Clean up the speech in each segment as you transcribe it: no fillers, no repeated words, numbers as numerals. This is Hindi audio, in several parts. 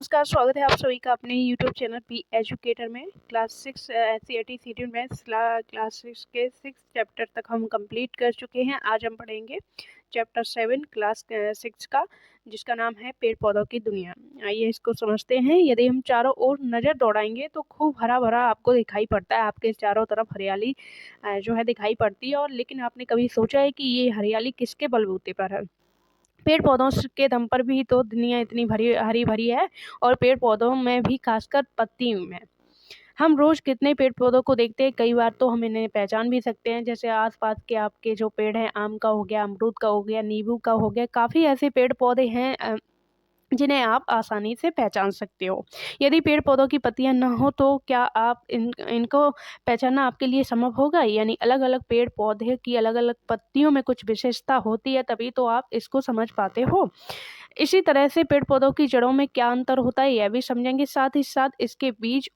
नमस्कार, स्वागत है आप सभी का अपने यूट्यूब चैनल पी एजुकेटर में। क्लास 6 एनसीईआरटी शेड्यूल में क्लास 6 के 6 चैप्टर तक हम कंप्लीट कर चुके हैं। आज हम पढ़ेंगे चैप्टर 7 क्लास 6 का, जिसका नाम है पेड़ पौधों की दुनिया। आइए इसको समझते हैं। यदि हम चारों ओर नज़र दौड़ाएंगे तो खूब हरा भरा आपको दिखाई पड़ता है। आपके चारों तरफ हरियाली जो है दिखाई पड़ती है। और लेकिन आपने कभी सोचा है कि ये हरियाली किसके बलबूते पर है? पेड़ पौधों के दम पर भी तो दुनिया इतनी भरी हरी भरी है। और पेड़ पौधों में भी खासकर पत्ती में हम रोज कितने पेड़ पौधों को देखते हैं। कई बार तो हम इन्हें पहचान भी सकते हैं। जैसे आसपास के आपके जो पेड़ हैं, आम का हो गया, अमरूद का हो गया, नींबू का हो गया, काफी ऐसे पेड़ पौधे हैं जिन्हें आप आसानी से पहचान सकते हो। यदि पेड़ पौधों की पत्तियां न हो तो क्या आप इनको पहचानना आपके लिए संभव होगा? यानी अलग अलग पेड़ पौधे की अलग अलग पत्तियों में कुछ विशेषता होती है, तभी तो आप इसको समझ पाते हो। इसी तरह से पेड़ पौधों की जड़ों में क्या अंतर होता है, यह भी समझेंगे। साथ ही साथ इसके बीज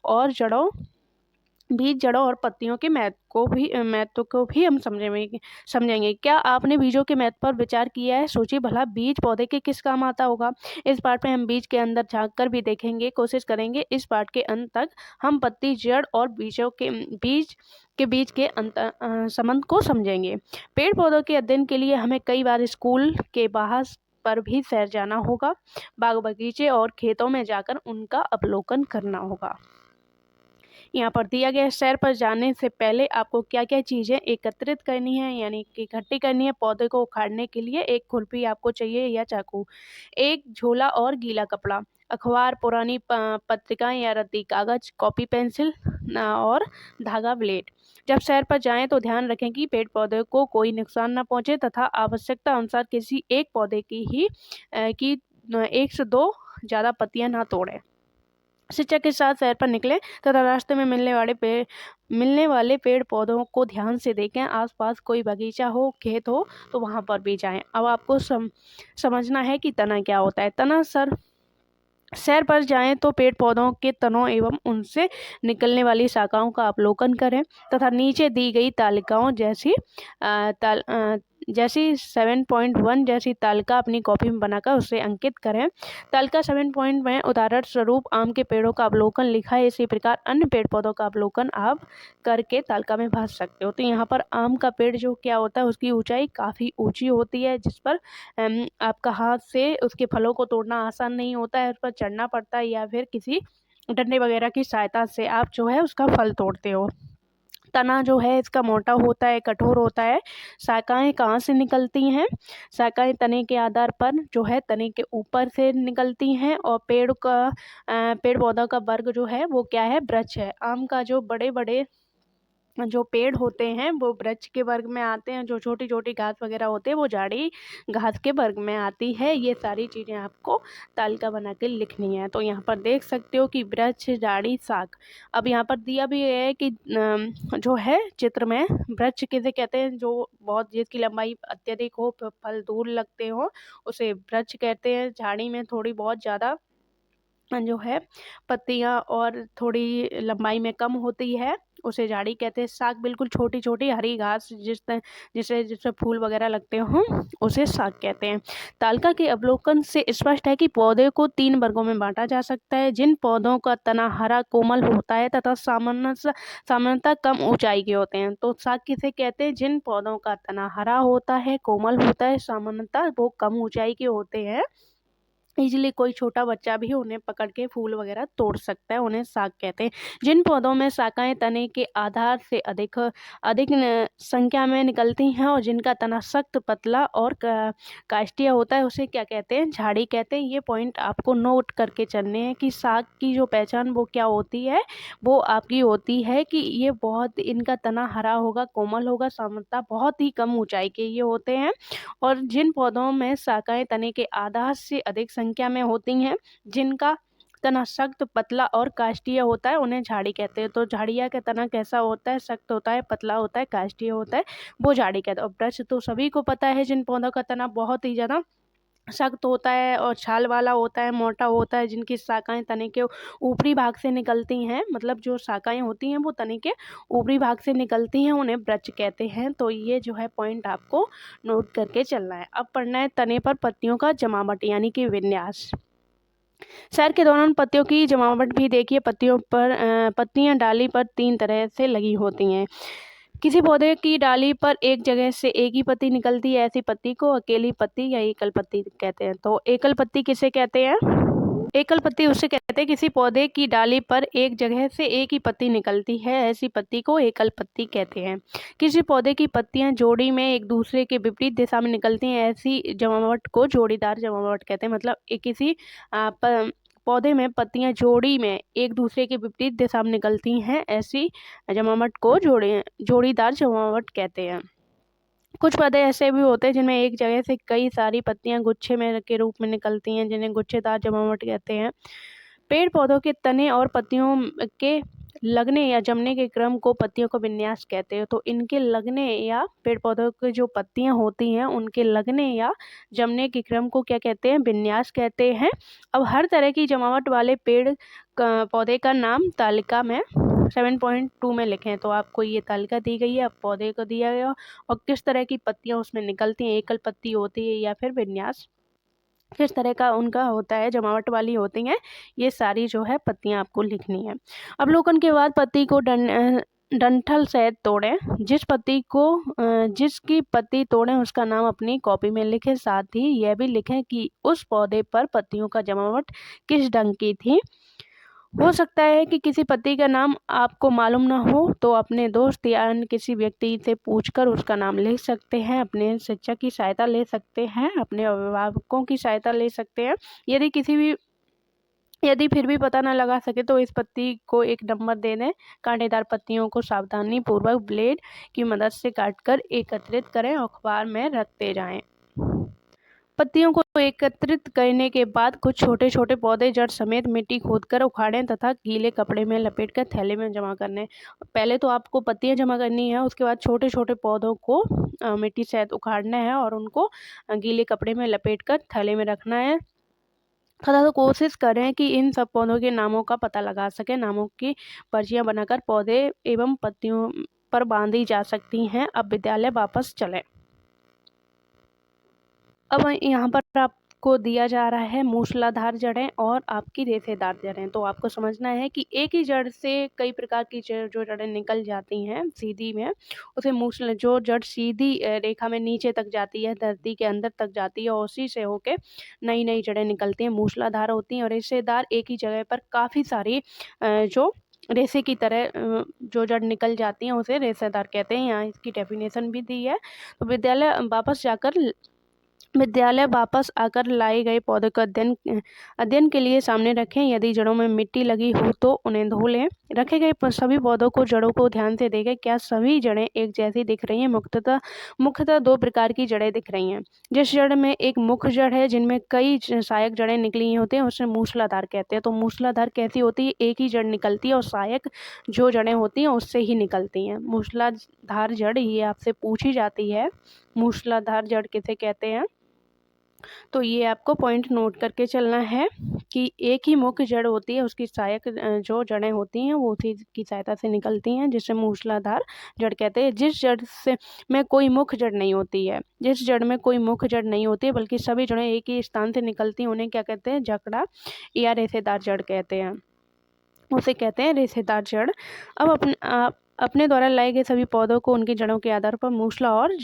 जड़ों और पत्तियों के महत्व को भी हम समझेंगे। क्या आपने बीजों के महत्व पर विचार किया है? सोचिए भला, बीज पौधे के किस काम आता होगा। इस पाठ में हम बीज के अंदर झांक कर भी देखेंगे, कोशिश करेंगे। इस पाठ के अंत तक हम पत्ती, जड़ और बीज के संबंध को समझेंगे। पेड़ पौधों के अध्ययन के लिए हमें कई बार स्कूल के बाहर पर भी सैर जाना होगा। बाग बगीचे और खेतों में जाकर उनका अवलोकन करना होगा। यहाँ पर दिया गया सैर पर जाने से पहले आपको क्या क्या चीज़ें एकत्रित करनी है, यानी कि इकट्ठी करनी है। पौधे को उखाड़ने के लिए एक खुरपी आपको चाहिए या चाकू, एक झोला और गीला कपड़ा, अखबार, पुरानी पत्रिकाएं या रद्दी कागज, कॉपी पेंसिल और धागा, ब्लेड। जब सैर पर जाएं तो ध्यान रखें कि पेड़ पौधे को कोई नुकसान न पहुंचे तथा आवश्यकता अनुसार किसी एक पौधे की 1 से 2 ज़्यादा पत्तियां ना तोड़ें। शिक्षक के साथ सैर पर निकले तथा रास्ते में मिलने वाले पेड़ पौधों को ध्यान से देखें। आसपास कोई बगीचा हो, खेत हो तो वहां पर भी जाएं। अब आपको समझना है कि तना क्या होता है। तना सैर पर जाएं तो पेड़ पौधों के तनों एवं उनसे निकलने वाली शाखाओं का अवलोकन करें तथा नीचे दी गई तालिकाओं जैसी 7.1 जैसी तालिका अपनी कॉपी में बनाकर उसे अंकित करें। तालिका 7 में उदाहरण स्वरूप आम के पेड़ों का अवलोकन लिखा है। इसी प्रकार अन्य पेड़ पौधों का अवलोकन आप करके तालिका में भर सकते हो। तो यहाँ पर आम का पेड़ जो क्या होता है, उसकी ऊंचाई काफ़ी ऊंची होती है, जिस पर आपका हाथ से उसके फलों को तोड़ना आसान नहीं होता है। उस पर चढ़ना पड़ता है या फिर किसी डंडे वगैरह की सहायता से आप जो है उसका फल तोड़ते हो। तना जो है इसका मोटा होता है, कठोर होता है। शाखाएं कहाँ से निकलती हैं? शाखाएं तने के आधार पर जो है तने के ऊपर से निकलती हैं। और पेड़ पौधा का वर्ग जो है वो क्या है? वृक्ष है। आम का जो बड़े बड़े जो पेड़ होते हैं वो वृक्ष के वर्ग में आते हैं। जो छोटी छोटी घास वगैरह होते हैं वो झाड़ी घास के वर्ग में आती है। ये सारी चीज़ें आपको तालिका बना के लिखनी है। तो यहाँ पर देख सकते हो कि वृक्ष, झाड़ी, शाख। अब यहाँ पर दिया भी है कि जो है चित्र में, वृक्ष किसे कहते हैं? जो बहुत जिसकी लंबाई अत्यधिक हो, फल दूर लगते हो, उसे वृक्ष कहते हैं। झाड़ी में थोड़ी बहुत ज़्यादा जो है पत्तियां और थोड़ी लंबाई में कम होती है, उसे झाड़ी कहते हैं। शाक बिल्कुल छोटी छोटी हरी घास जिससे फूल वगैरह लगते हों, उसे शाक कहते हैं। तालिका के अवलोकन से स्पष्ट है कि पौधे को 3 वर्गों में बांटा जा सकता है। जिन पौधों का तना हरा कोमल होता है तथा सामान्यतः कम ऊंचाई के होते हैं। तो शाक किसे कहते हैं? जिन पौधों का तना हरा होता है, कोमल होता है, सामान्यतः वो कम ऊंचाई के होते हैं। इजीली कोई छोटा बच्चा भी उन्हें पकड़ के फूल वगैरह तोड़ सकता है, उन्हें शाक कहते हैं। जिन पौधों में शाखाएं तने के आधार से अधिक अधिक संख्या में निकलती हैं और जिनका तना सख्त, पतला और काष्ठीय होता है, उसे क्या कहते हैं? झाड़ी कहते हैं। ये पॉइंट आपको नोट करके चलने हैं कि शाक की जो पहचान वो क्या होती है। वो आपकी होती है कि ये बहुत इनका तना हरा होगा, कोमल होगा, सामान्यतः बहुत ही कम ऊंचाई के ये होते हैं। और जिन पौधों में शाखाएं तने के आधार से अधिक संख्या में होती हैं, जिनका तना सख्त, पतला और काष्ठीय होता है, उन्हें झाड़ी कहते हैं। तो झाड़िया का तना कैसा होता है? सख्त होता है, पतला होता है, काष्ठीय होता है, वो झाड़ी कहते हैं। और वृक्ष तो सभी को पता है, जिन पौधों का तना बहुत ही ज़्यादा सख्त होता है और छाल वाला होता है, मोटा होता है, जिनकी शाखाएं तने के ऊपरी भाग से निकलती हैं, मतलब जो शाखाएं होती हैं वो तने के ऊपरी भाग से निकलती हैं, उन्हें वृक्ष कहते हैं। तो ये जो है पॉइंट आपको नोट करके चलना है। अब पढ़ना है तने पर पत्तियों का जमावट, यानी कि विन्यास। सैर के दौरान पत्तियों की जमावट भी देखिए। पत्तियां डाली पर 3 तरह से लगी होती हैं। किसी पौधे की डाली पर एक जगह से एक ही पत्ती निकलती है, ऐसी पत्ती को अकेली पत्ती या एकल पत्ती कहते हैं। तो एकल पत्ती किसे कहते हैं? एकल पत्ती उसे कहते हैं किसी पौधे की डाली पर एक जगह से एक ही पत्ती निकलती है, ऐसी पत्ती को एकल पत्ती कहते हैं। किसी पौधे की पत्तियां जोड़ी में एक दूसरे के विपरीत दिशा में निकलती हैं, ऐसी जमावट को जोड़ीदार जमावट कहते हैं। मतलब किसी पौधे में पत्तियां जोड़ी में एक दूसरे के विपरीत दिशा में निकलती हैं, ऐसी जमावट को जोड़ीदार जमावट कहते हैं। कुछ पौधे ऐसे भी होते हैं जिनमें एक जगह से कई सारी पत्तियां गुच्छे में के रूप में निकलती हैं, जिन्हें गुच्छेदार जमावट कहते हैं। पेड़ पौधों के तने और पत्तियों के लगने या जमने के क्रम को पत्तियों का विन्यास कहते हैं। तो इनके लगने या पेड़ पौधों की जो पत्तियां होती हैं उनके लगने या जमने के क्रम को क्या कहते हैं? विन्यास कहते हैं। अब हर तरह की जमावट वाले पौधे का नाम तालिका में 7.2 में लिखें। तो आपको ये तालिका दी गई है, अब पौधे को दिया गया और किस तरह की पत्तियां उसमें निकलती हैं, एकल पत्ती होती है या फिर विन्यास, किस तरह का उनका होता है, जमावट वाली होती हैं, ये सारी जो है पत्तियां आपको लिखनी है। अवलोकन के बाद पत्ती को डंठल सहित तोड़ें। जिसकी पत्ती तोड़ें उसका नाम अपनी कॉपी में लिखें। साथ ही यह भी लिखें कि उस पौधे पर पत्तियों का जमावट किस ढंग की थी। हो सकता है कि किसी पत्ती का नाम आपको मालूम ना हो, तो अपने दोस्त या अन्य किसी व्यक्ति से पूछकर उसका नाम लिख सकते हैं। अपने शिक्षक की सहायता ले सकते हैं, अपने अभिभावकों की सहायता ले सकते हैं। यदि फिर भी पता न लगा सके तो इस पत्ती को एक नंबर दे दें। कांटेदार पत्तियों को सावधानी पूर्वक ब्लेड की मदद से काटकर एकत्रित करें और अखबार में रखते जाएं। पत्तियों को एकत्रित करने के बाद कुछ छोटे छोटे पौधे जड़ समेत मिट्टी खोदकर उखाड़ें तथा गीले कपड़े में लपेटकर थैले में जमा करने। पहले तो आपको पत्तियां जमा करनी है, उसके बाद छोटे छोटे पौधों को मिट्टी सहित उखाड़ना है और उनको गीले कपड़े में लपेटकर थैले में रखना है। तथा तो कोशिश करें कि इन सब पौधों के नामों का पता लगा सकें। नामों की पर्चियां बनाकर पौधे एवं पत्तियों पर बांधी जा सकती हैं। अब विद्यालय वापस चलें। अब यहाँ पर आपको दिया जा रहा है मूसलाधार जड़ें और आपकी रेशेदार जड़ें। तो आपको समझना है कि एक ही जड़ से कई प्रकार की जो जड़ें निकल जाती हैं सीधी में, उसे जो जड़ सीधी रेखा में नीचे तक जाती है, धरती के अंदर तक जाती है और उसी से होके नई नई जड़ें निकलती हैं, मूसलाधार होती हैं। और रेशेदार एक ही जगह पर काफ़ी सारी जो रेशे की तरह जो जड़ निकल जाती हैं उसे रेशेदार कहते हैं। यहाँ इसकी डेफिनेशन भी दी है। तो विद्यालय वापस आकर लाए गए पौधे का अध्ययन के लिए सामने रखें। यदि जड़ों में मिट्टी लगी हो तो उन्हें धो लें। रखे गए सभी पौधों को जड़ों को ध्यान से देखें। क्या सभी जड़ें एक जैसी दिख रही हैं? मुख्यतः 2 प्रकार की जड़ें दिख रही हैं। जिस जड़ में एक मुख्य जड़ है जिनमें कई सहायक जड़ें निकली होती हैं उसे मूसलाधार कहते हैं। तो मूसलाधार कैसी होती है? एक ही जड़ निकलती है और सहायक जो जड़ें होती हैं उससे ही निकलती हैं। मूसलाधार जड़ ये आपसे पूछी जाती है, मूसलाधार जड़ किसे कहते हैं? तो ये आपको पॉइंट नोट करके चलना है कि एक ही मुख्य जड़ होती है, उसकी सहायक जो जड़ें होती हैं वो उसी की सहायता से निकलती हैं, जिसे मूसलाधार जड़ कहते हैं। जिस जड़ में कोई मुख्य जड़ नहीं होती है, बल्कि सभी जड़ें एक ही स्थान से निकलती हैं, उन्हें क्या कहते हैं? जकड़ा या रेशेदार जड़ कहते हैं, उसे कहते हैं रेशेदार जड़। अब अपने द्वारा लाए गए सभी पौधों को उनकी जड़ों के आधार पर मूसला और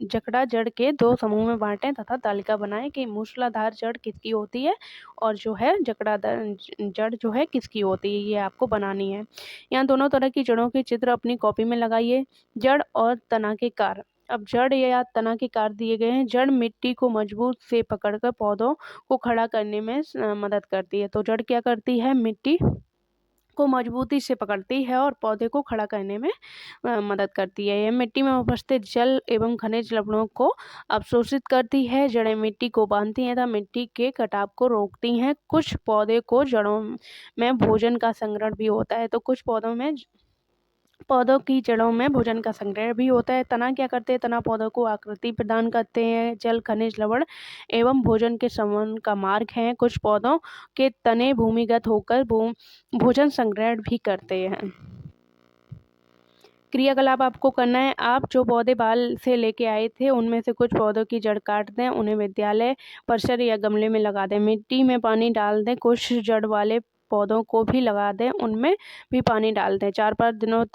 जकड़ा जड़ के 2 समूह में बांटें तथा तालिका बनाएं कि मूसलाधार जड़ किसकी होती है और जो है जकड़ादार जड़ जो है किसकी होती है, ये आपको बनानी है। यहाँ दोनों तरह की जड़ों के चित्र अपनी कॉपी में लगाइए। जड़ और तना के कार्य। अब जड़ या तना के कार्य दिए गए हैं। जड़ मिट्टी को मजबूत से पकड़कर पौधों को खड़ा करने में मदद करती है। तो जड़ क्या करती है? मिट्टी को मजबूती से पकड़ती है और पौधे को खड़ा करने में मदद करती है। यह मिट्टी में उपस्थित जल एवं खनिज लवणों को अवशोषित करती है। जड़ें मिट्टी को बांधती हैं तथा मिट्टी के कटाव को रोकती हैं। कुछ पौधे को जड़ों में भोजन का संग्रहण भी होता है। तो कुछ पौधों की जड़ों में भोजन का संग्रह भी होता है। तना क्या करते हैं? तना पौधों को आकृति प्रदान करते हैं। जल, खनिज, लवण एवं भोजन के संवहन का मार्ग हैं। कुछ पौधों के तने भूमिगत होकर भोजन संग्रहण भी करते हैं। क्रियाकलाप आपको करना है, आप जो पौधे बाल से लेके आए थे उनमें से कुछ पौधों की जड़ काट दें, उन्हें विद्यालय परिसर या गमले में लगा दें। मिट्टी में पानी डाल दें, कुछ जड़ वाले पौधों को भी लगा दें, उनमें भी पानी डाल दें। 4-5 दिनों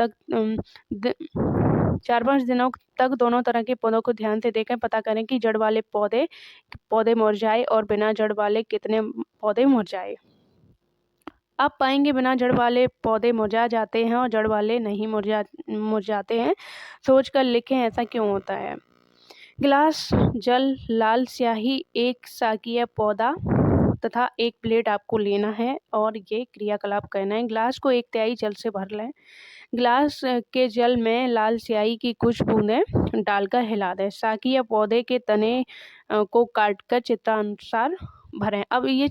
तक दोनों तरह के पौधों को ध्यान से देखें, पता करें कि जड़ वाले पौधे मुरझाए और बिना जड़ वाले कितने पौधे मुरझाए। आप पाएंगे बिना जड़ वाले पौधे मुरझा जाते हैं और जड़ वाले नहीं मुरझाते हैं। सोचकर लिखें ऐसा क्यों होता है। गिलास, जल, लाल स्याही, एक साकीय पौधा तथा एक प्लेट आपको लेना है और ये क्रियाकलाप करना है। गिलास को 1/3 जल से भर लें। गिलास के जल में लाल स्याही की कुछ बूंदें डालकर हिला दें। साकीय पौधे के तने को काटकर चित्रानुसार भरें। अब ये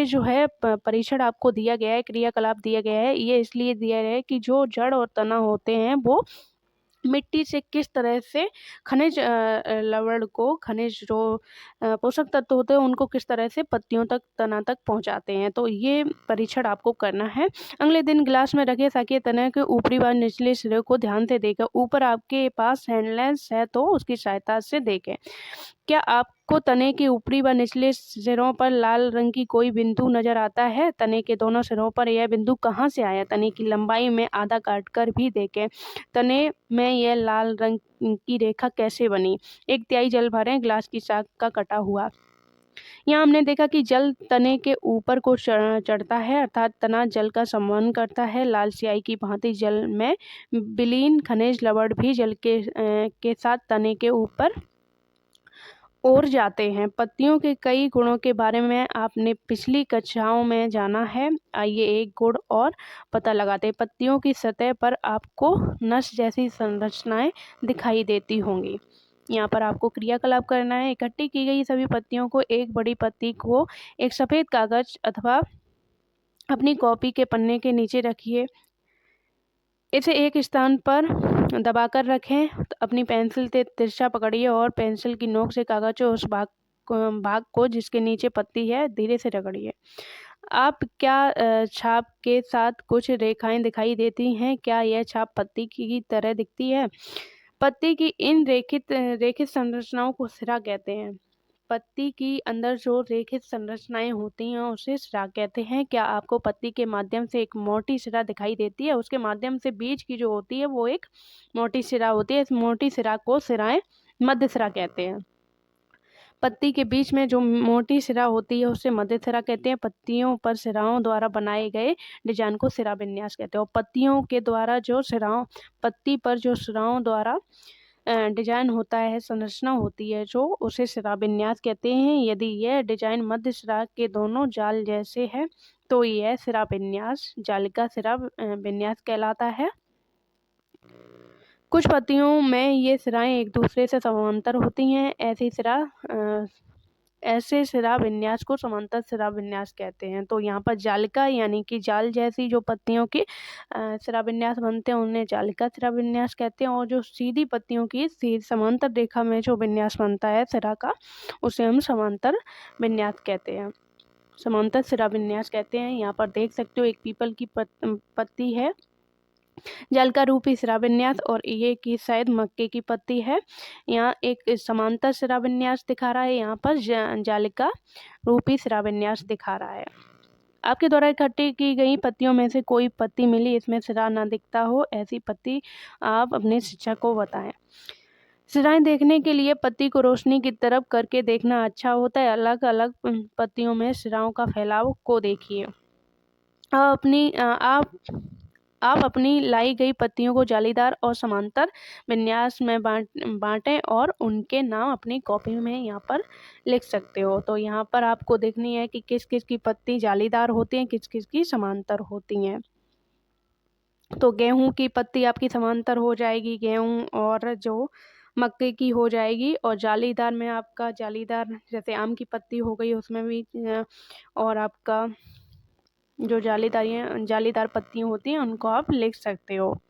जो है परीक्षण आपको दिया गया है, क्रियाकलाप दिया गया है, ये इसलिए दिया गया है कि जो जड़ और तना होते हैं वो मिट्टी से किस तरह से लवण को खनिज जो पोषक तत्व होते हैं उनको किस तरह से पत्तियों तक, तना तक पहुंचाते हैं। तो ये परीक्षण आपको करना है। अगले दिन गिलास में रखे साकीय तना के ऊपरी व निचले सिरे को ध्यान से देखें। ऊपर आपके पास हैंडलेंस है तो उसकी सहायता से देखें। क्या आपको तने के ऊपरी व निचले सिरों पर लाल रंग की कोई बिंदु नजर आता है? तने के दोनों सिरों पर यह बिंदु कहाँ से आया? तने की लंबाई में आधा काटकर भी देखें। तने में यह लाल रंग की रेखा कैसे बनी? 1/3 जल भरें, गिलास की शाख का कटा हुआ। यहाँ हमने देखा कि जल तने के ऊपर को चढ़ता है, अर्थात तना जल का संवहन करता है। लाल स्याही की भांति जल में विलीन खनिज लवण भी जल के साथ तने के ऊपर और जाते हैं। पत्तियों के कई गुणों के बारे में आपने पिछली कक्षाओं में जाना है। आइए एक गुण और पता लगाते हैं। पत्तियों की सतह पर आपको नस जैसी संरचनाएं दिखाई देती होंगी। यहाँ पर आपको क्रियाकलाप करना है। इकट्ठी की गई सभी पत्तियों को एक बड़ी पत्ती को एक सफ़ेद कागज अथवा अपनी कॉपी के पन्ने के नीचे रखिए। इसे एक स्थान पर दबाकर रखें। तो अपनी पेंसिल से तिरछा पकड़िए और पेंसिल की नोक से कागज के उस भाग को जिसके नीचे पत्ती है धीरे से रगड़िए। आप क्या छाप के साथ कुछ रेखाएं दिखाई देती हैं? क्या यह छाप पत्ती की तरह दिखती है? पत्ती की इन रेखित संरचनाओं को सिरा कहते हैं। पत्ती की अंदर जो रेखित संरचनाएं होती हैं उसे सिरा कहते हैं। क्या आपको पत्ती के माध्यम से एक मोटी सिरा दिखाई देती है? उसके माध्यम से बीच की जो होती है वो एक मोटी सिरा होती है। इस मोटी सिरा को सिराएं मध्य सिरा कहते हैं। पत्ती के बीच में जो मोटी सिरा होती है उसे मध्य सिरा कहते हैं। पत्तियों पर सिराओं द्वारा बनाए गए डिजाइन को सिरा विन्यास कहते हैं। और पत्ती पर जो सिराओं द्वारा डिजाइन होता है, संरचना होती है जो, उसे सिरा विन्यास कहते हैं। यदि यह डिजाइन मध्य सिरा के दोनों जाल जैसे है तो यह सिरा विन्यास जालिका सिरा विन्यास कहलाता है। कुछ पत्तियों में ये सिराएं एक दूसरे से समांतर होती हैं। ऐसे सिरा विन्यास को समांतर सिरा विन्यास कहते हैं। तो यहाँ पर जालिका यानी कि जाल जैसी जो पत्तियों के सिरा विन्यास बनते हैं उन्हें जालिका सिरा विन्यास कहते हैं। और जो सीधी पत्तियों की समांतर रेखा में जो विन्यास बनता है सिरा का, उसे हम समांतर विन्यास कहते हैं, समांतर सिरा विन्यास कहते हैं। यहाँ पर देख सकते हो एक पीपल की पत्ती है, जालिका रूपी सिरा विन्यास, और ये की शायद मक्के की पत्ती है। यहाँ एक समांतर सिरा विन्यास दिखा रहा है, यहाँ पर जालिका रूपी सिरा विन्यास दिखा रहा है। आपके द्वारा इकट्ठी की गई पत्तियों में से कोई पत्ती मिली इसमें सिरा ना दिखता हो, ऐसी पत्ती आप अपने शिक्षक को बताएं। सिराएं देखने के लिए पत्ती को रोशनी की तरफ करके देखना अच्छा होता है। अलग अलग पत्तियों में सिराओं का फैलाव को देखिए। आप अपनी लाई गई पत्तियों को जालीदार और समांतर विन्यास में बांटें और उनके नाम अपनी कॉपी में यहाँ पर लिख सकते हो। तो यहाँ पर आपको देखनी है कि किस किस की पत्ती जालीदार होती हैं, किस किस की समांतर होती हैं। तो गेहूं की पत्ती आपकी समांतर हो जाएगी, गेहूं, और जो मक्के की हो जाएगी। और जालीदार में आपका जालीदार जैसे आम की पत्ती हो गई उसमें भी, और आपका जो जालीदार पत्तियां होती हैं उनको आप लिख सकते हो।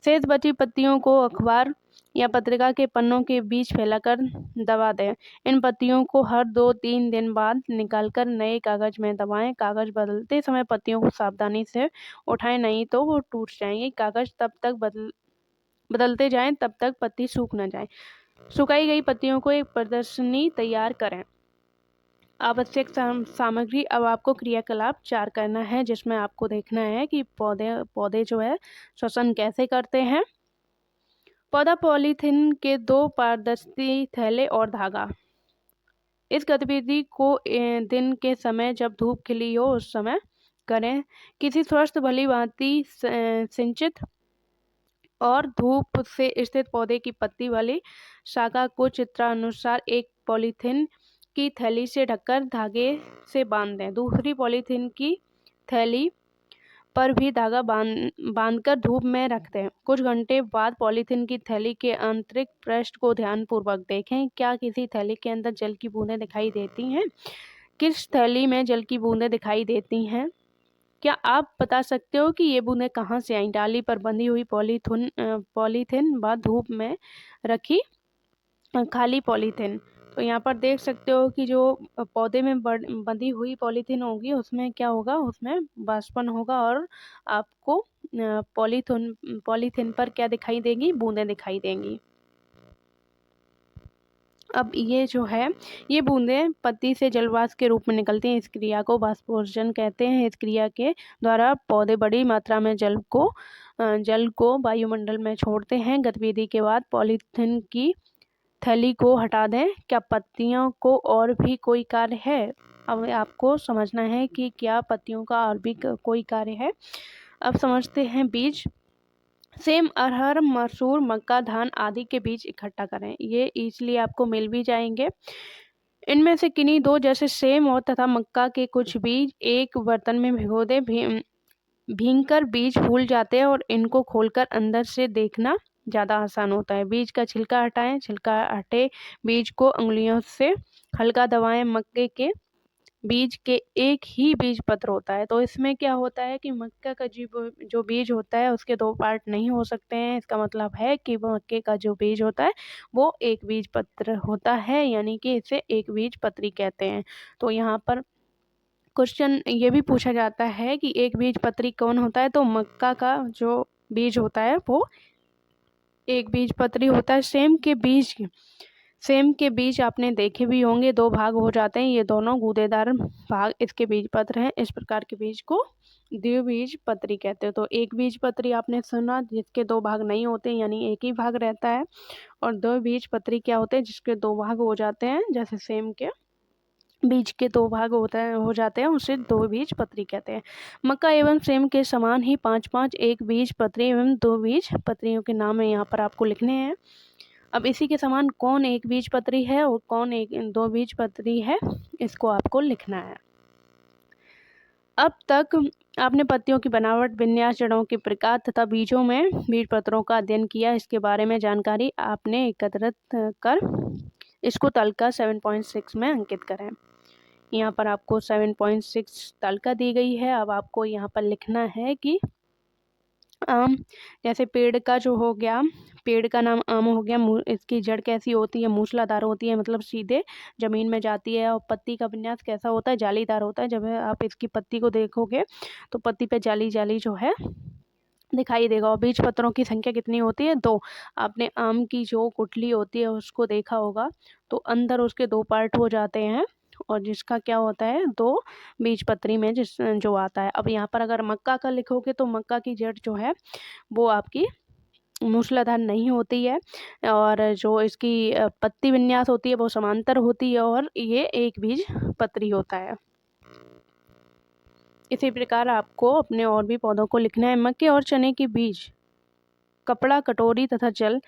शेष बची पत्तियों को अखबार या पत्रिका के पन्नों के बीच फैलाकर दबा दें। इन पत्तियों को हर 2-3 दिन बाद निकालकर नए कागज में दबाएं। कागज बदलते समय पत्तियों को सावधानी से उठाएं, नहीं तो वो टूट जाएंगे। कागज तब तक बदलते जाएं तब तक पत्ती सूख न जाए। सुखाई गई पत्तियों को एक प्रदर्शनी तैयार करें। आवश्यक सामग्री। अब आपको क्रियाकलाप 4 करना है, जिसमें आपको देखना है कि पौधे जो है श्वसन कैसे करते हैं। पौधा पॉलीथीन के 2 पारदर्शी थैले और धागा। इस गतिविधि को दिन के समय जब धूप खिली हो उस समय करें। किसी स्वस्थ भली भांति सिंचित और धूप से स्थित पौधे की पत्ती वाली शाखा को चित्रानुसार एक पॉलीथीन की थैली से ढककर धागे से बांध दें। दूसरी पॉलीथीन की थैली पर भी धागा बांधकर धूप में रख दें। कुछ घंटे बाद पॉलीथीन की थैली के आंतरिक पृष्ठ को ध्यानपूर्वक देखें। क्या किसी थैली के अंदर जल की बूंदें दिखाई देती हैं? किस थैली में जल की बूंदें दिखाई देती हैं? क्या आप बता सकते हो कि ये बूंदें कहाँ से आईं? डाली पर बंधी हुई पॉलीथीन व धूप में रखी खाली पॉलीथीन। तो यहाँ पर देख सकते हो कि जो पौधे में बंधी हुई पॉलीथीन होगी उसमें क्या होगा, उसमें वाष्पन होगा और आपको पॉलीथीन पर क्या दिखाई देगी? बूंदें दिखाई देंगी। अब ये जो है ये बूंदें पत्ती से जलवाष्प के रूप में निकलती हैं। इस क्रिया को वाष्पोत्सर्जन कहते हैं। इस क्रिया के द्वारा पौधे बड़ी मात्रा में जल को वायुमंडल में छोड़ते हैं। गतिविधि के बाद पॉलीथीन की थैली को हटा दें। क्या पत्तियों को और भी कोई कार्य है? अब आपको समझना है कि क्या पत्तियों का और भी कोई कार्य है। अब समझते हैं। बीज। सेम, अरहर, मसूर, मक्का, धान आदि के बीज इकट्ठा करें। ये इजली आपको मिल भी जाएंगे। इनमें से किन्हीं 2 जैसे सेम और तथा मक्का के कुछ बीज एक बर्तन में भिगो दें। भीगकर बीज फूल जाते हैं और इनको खोलकर अंदर से देखना ज़्यादा आसान होता है। बीज का छिलका हटाएं। छिलका हटे बीज को उंगलियों से हल्का दबाएं। मक्के के बीज के एक ही बीज पत्र होता है। तो इसमें क्या होता है कि मक्का का जो बीज होता है उसके 2 पार्ट नहीं हो सकते हैं। इसका मतलब है कि मक्के का जो बीज होता है वो एक बीज पत्र होता है, यानी कि इसे एक बीज पत्री कहते हैं। तो यहाँ पर क्वेश्चन ये भी पूछा जाता है कि एक बीज पत्री कौन होता है? तो मक्का का जो बीज होता है वो एक बीज पत्री होता है। सेम के बीज आपने देखे भी होंगे, 2 भाग हो जाते हैं। ये दोनों गूदेदार भाग इसके बीज पत्र हैं। इस प्रकार के बीज को द्विबीज पत्री कहते हैं। तो एक बीज पत्री आपने सुना जिसके 2 भाग नहीं होते, यानी एक ही भाग रहता है। और द्विबीज पत्री क्या होते हैं? जिसके 2 भाग हो जाते हैं। जैसे सेम के बीज के 2 भाग हो जाते हैं, उसे 2 बीज पत्री कहते हैं। मक्का एवं सेम के समान ही 5-5 एक बीज पत्री एवं 2 बीज पत्रियों के नाम यहाँ पर आपको लिखने हैं। अब इसी के समान कौन एक बीज पत्री है और कौन 2 बीज पत्री है, इसको आपको लिखना है। अब तक आपने पत्तियों की बनावट, विन्यास, जड़ों के प्रकार तथा बीजों में बीज पत्रों का अध्ययन किया। इसके बारे में जानकारी आपने एकत्रित कर इसको तालिका 7.6 में अंकित करें। यहाँ पर आपको 7.6 तालिका दी गई है। अब आपको यहाँ पर लिखना है कि आम, जैसे पेड़ का जो हो गया, पेड़ का नाम आम हो गया। इसकी जड़ कैसी होती है? मूसलाधार होती है, मतलब सीधे जमीन में जाती है। और पत्ती का विन्यास कैसा होता है? जालीदार होता है। जब आप इसकी पत्ती को देखोगे तो पत्ती पे जाली जाली जो है दिखाई देगा। और बीज पत्रों की संख्या कितनी होती है? 2। आपने आम की जो गुठली होती है उसको देखा होगा, तो अंदर उसके 2 पार्ट हो जाते हैं और जिसका क्या होता है 2 बीज पत्री में जो आता है। अब यहाँ पर अगर मक्का का लिखोगे तो मक्का की जड़ जो है वो आपकी मूसलाधार नहीं होती है और जो इसकी पत्ती विन्यास होती है वो समांतर होती है और ये एक बीज पत्री होता है। इसी प्रकार आपको अपने और भी पौधों को लिखना है। मक्के और चने के बीज, कपड़ा, कटोरी तथा जल।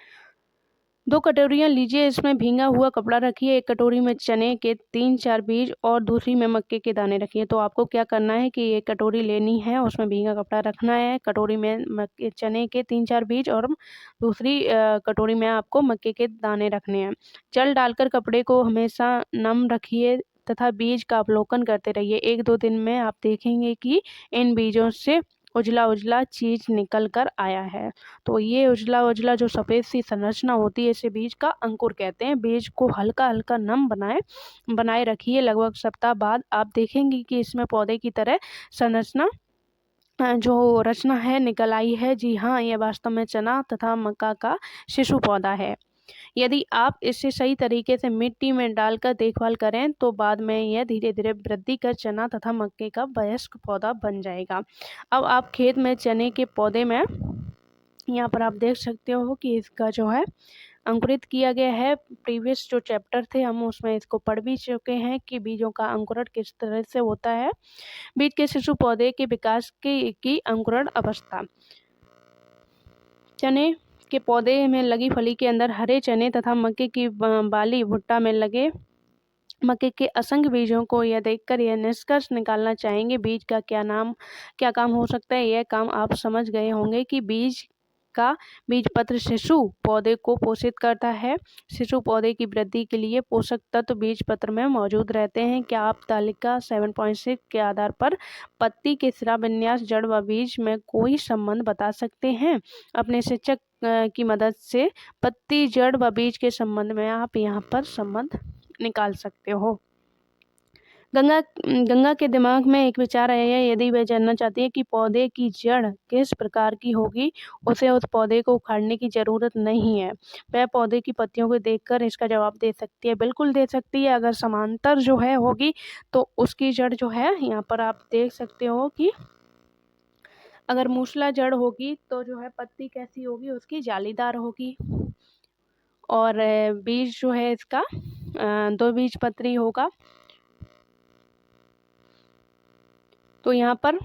2 कटोरियाँ लीजिए, इसमें भींगा हुआ कपड़ा रखिए। एक कटोरी में चने के 3-4 बीज और दूसरी में मक्के के दाने रखिए। तो आपको क्या करना है कि एक कटोरी लेनी है, उसमें भींगा कपड़ा रखना है, कटोरी में चने के 3-4 बीज और दूसरी कटोरी में आपको मक्के के दाने रखने हैं। जल डालकर कपड़े को हमेशा नम रखिए तथा बीज का अवलोकन करते रहिए। 1-2 दिन में आप देखेंगे कि इन बीजों से उजला उजला चीज निकल कर आया है। तो ये उजला उजला जो सफ़ेद सी संरचना होती है इसे बीज का अंकुर कहते हैं। बीज को हल्का हल्का नम बनाए रखिए। लगभग सप्ताह बाद आप देखेंगे कि इसमें पौधे की तरह संरचना जो रचना है निकल आई है। जी हाँ, यह वास्तव में चना तथा मक्का का शिशु पौधा है। यदि आप इसे सही तरीके से मिट्टी में डालकर देखभाल करें तो बाद में यह धीरे धीरे वृद्धि कर चना तथा मक्के का वयस्क पौधा बन जाएगा। अब आप खेत में चने के पौधे में यहाँ पर आप देख सकते हो कि इसका जो है अंकुरित किया गया है। प्रीवियस जो चैप्टर थे हम उसमें इसको पढ़ भी चुके हैं कि बीजों का अंकुरण किस तरह से होता है। बीज के शिशु पौधे के विकास की अंकुरण अवस्था। चने के पौधे में लगी फली के अंदर हरे चने तथा मक्के की बाली भुट्टा में लगे मक्के के असंख्य बीजों को यह देखकर यह निष्कर्ष निकालना चाहेंगे बीज का क्या काम हो सकता है। यह काम आप समझ गए होंगे कि बीज पत्र शिशु पौधे को पोषित करता है। शिशु पौधे की वृद्धि के लिए पोषक तत्व बीज पत्र में मौजूद रहते हैं। क्या आप तालिका 7.6 के आधार पर पत्ती के सिरा विन्यास, जड़ व बीज में कोई संबंध बता सकते हैं? अपने शिक्षक की मदद से पत्ती, जड़ व बीज के संबंध में आप यहाँ पर संबंध निकाल सकते हो। गंगा के दिमाग में एक विचार आया है। यदि वह जानना चाहती है कि पौधे की जड़ किस प्रकार की होगी, उसे उस पौधे को उखाड़ने की जरूरत नहीं है। वह पौधे की पत्तियों को देखकर इसका जवाब दे सकती है। बिल्कुल दे सकती है। अगर समांतर जो है होगी तो उसकी जड़ जो है यहाँ पर आप देख सकते हो कि अगर मूसला जड़ होगी तो जो है पत्ती कैसी होगी, उसकी जालीदार होगी। और बीज जो है इसका 2 बीज पत्री होगा। तो यहाँ पर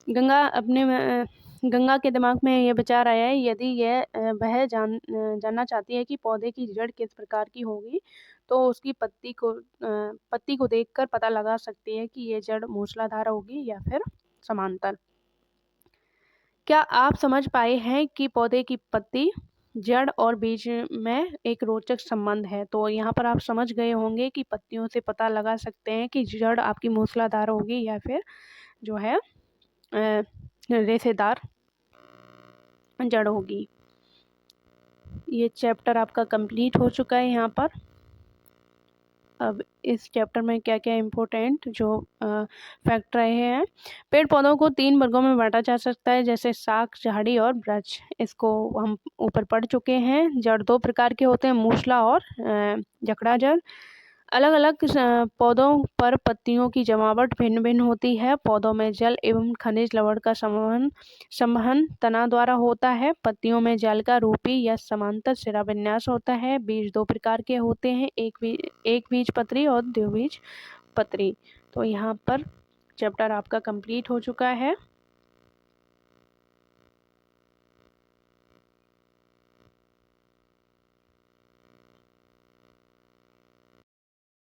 गंगा के दिमाग में यह विचार आया है। यदि वह जानना चाहती है कि पौधे की जड़ किस प्रकार की होगी तो उसकी पत्ती को देखकर पता लगा सकती है कि ये जड़ मूसलाधार होगी या फिर समांतर। क्या आप समझ पाए हैं कि पौधे की पत्ती, जड़ और बीज में एक रोचक संबंध है? तो यहाँ पर आप समझ गए होंगे कि पत्तियों से पता लगा सकते हैं कि जड़ आपकी मूसलाधार होगी या फिर जो है रेशेदार जड़ होगी। ये चैप्टर आपका कंप्लीट हो चुका है। यहाँ पर अब इस चैप्टर में क्या क्या इम्पोर्टेंट जो फैक्ट रहे हैं। पेड़ पौधों को 3 वर्गों में बांटा जा सकता है, जैसे शाख, झाड़ी और वृक्ष। इसको हम ऊपर पढ़ चुके हैं। जड़ 2 प्रकार के होते हैं, मूसला और जकड़ा जड़। अलग अलग पौधों पर पत्तियों की जमावट भिन्न भिन्न होती है। पौधों में जल एवं खनिज लवण का संवहन तना द्वारा होता है। पत्तियों में जालिका रूपी या समांतर सिरा विन्यास होता है। बीज 2 प्रकार के होते हैं, एक बीज पत्री और द्विबीज पत्री। तो यहाँ पर चैप्टर आपका कंप्लीट हो चुका है।